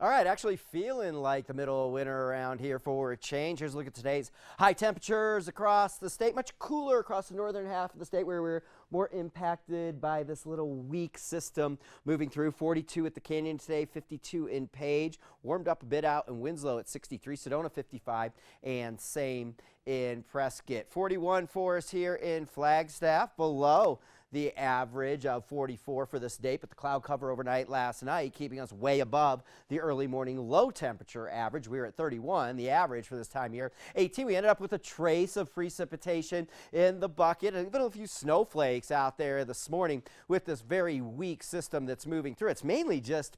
All right, actually feeling like the middle of winter around here for a change. Here's a look at today's high temperatures across the state. Much cooler across the northern half of the state where we're more impacted by this little weak system moving through. 42 at the Canyon today, 52 in Page. Warmed up a bit out in Winslow at 63, Sedona 55, and same in Prescott. 41 for us here in Flagstaff, below the average of 44 for this day, but the cloud cover overnight last night keeping us way above the early morning low temperature average. We were at 31, the average for this time of year 18. We ended up with a trace of precipitation in the bucket, and even a few snowflakes out there this morning with this very weak system that's moving through. It's mainly just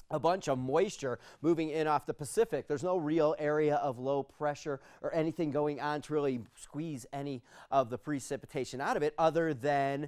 a bunch of moisture moving in off the Pacific. There's no real area of low pressure or anything going on to really squeeze any of the precipitation out of it other than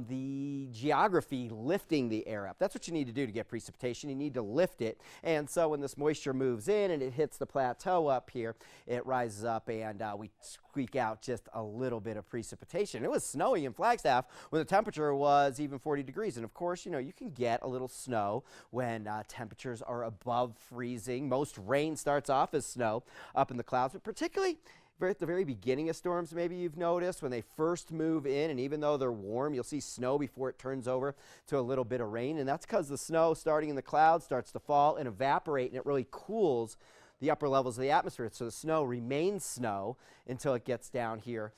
the geography lifting the air up. That's what you need to do to get precipitation. You need to lift it. And so when this moisture moves in and it hits the plateau up here, it rises up and we squeak out just a little bit of precipitation. It was snowing in Flagstaff when the temperature was even 40 degrees. And of course, you know, you can get a little snow when temperatures are above freezing. Most rain starts off as snow up in the clouds, but particularly at the very beginning of storms, maybe you've noticed when they first move in, and even though they're warm, you'll see snow before it turns over to a little bit of rain. And that's because the snow starting in the clouds starts to fall and evaporate, and it really cools the upper levels of the atmosphere. So the snow remains snow until it gets down here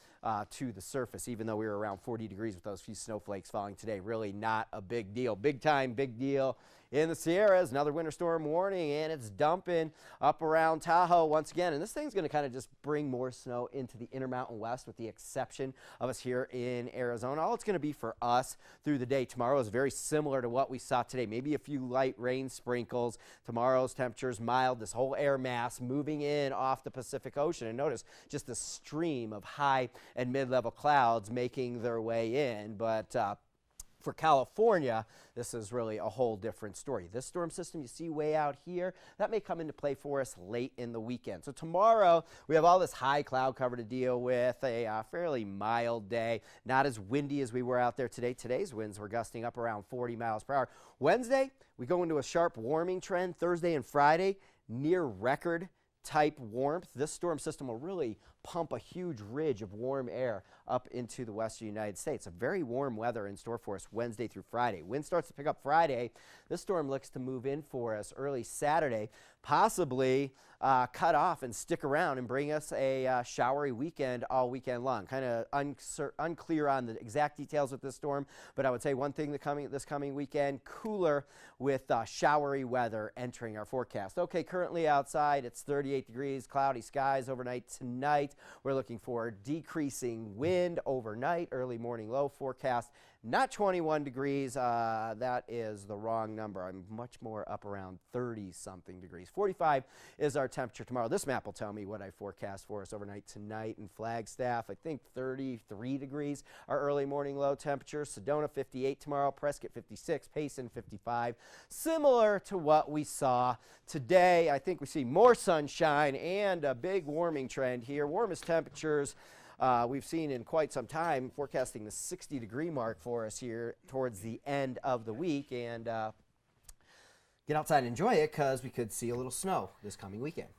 to the surface, even though we were around 40 degrees with those few snowflakes falling today. Really not a big deal. Big time, big deal in the Sierras. Another winter storm warning, and it's dumping up around Tahoe once again. And this thing's going to kind of just bring more snow into the Intermountain West, with the exception of us here in Arizona. All it's going to be for us through the day tomorrow is very similar to what we saw today. Maybe a few light rain sprinkles. Tomorrow's temperatures mild. This whole air mass moving in off the Pacific Ocean. And notice just the stream of high and mid-level clouds making their way in. But for California, this is really a whole different story. This storm system you see way out here, that may come into play for us late in the weekend. So tomorrow, we have all this high cloud cover to deal with, a fairly mild day, not as windy as we were out there today. Today's winds were gusting up around 40 miles per hour. Wednesday, we go into a sharp warming trend. Thursday and Friday, near record type warmth. This storm system will really pump a huge ridge of warm air up into the western United States. A very warm weather in store for us Wednesday through Friday. Wind starts to pick up Friday. This storm looks to move in for us early Saturday, possibly cut off and stick around and bring us a showery weekend all weekend long. Kind of unclear on the exact details with this storm, but I would say one thing this coming weekend, cooler with showery weather entering our forecast. Okay, currently outside it's 38 degrees, cloudy skies overnight tonight. We're looking for decreasing wind overnight, early morning low forecast, not 21 degrees. That is the wrong number. I'm much more up around 30-something degrees. 45 is our temperature tomorrow. This map will tell me what I forecast for us overnight tonight in Flagstaff. I think 33 degrees, our early morning low temperature. Sedona 58 tomorrow, Prescott 56, Payson 55. Similar to what we saw today. I think we see more sunshine and a big warming trend here. Warmest temperatures we've seen in quite some time, forecasting the 60-degree mark for us here towards the end of the week. And get outside and enjoy it, because we could see a little snow this coming weekend.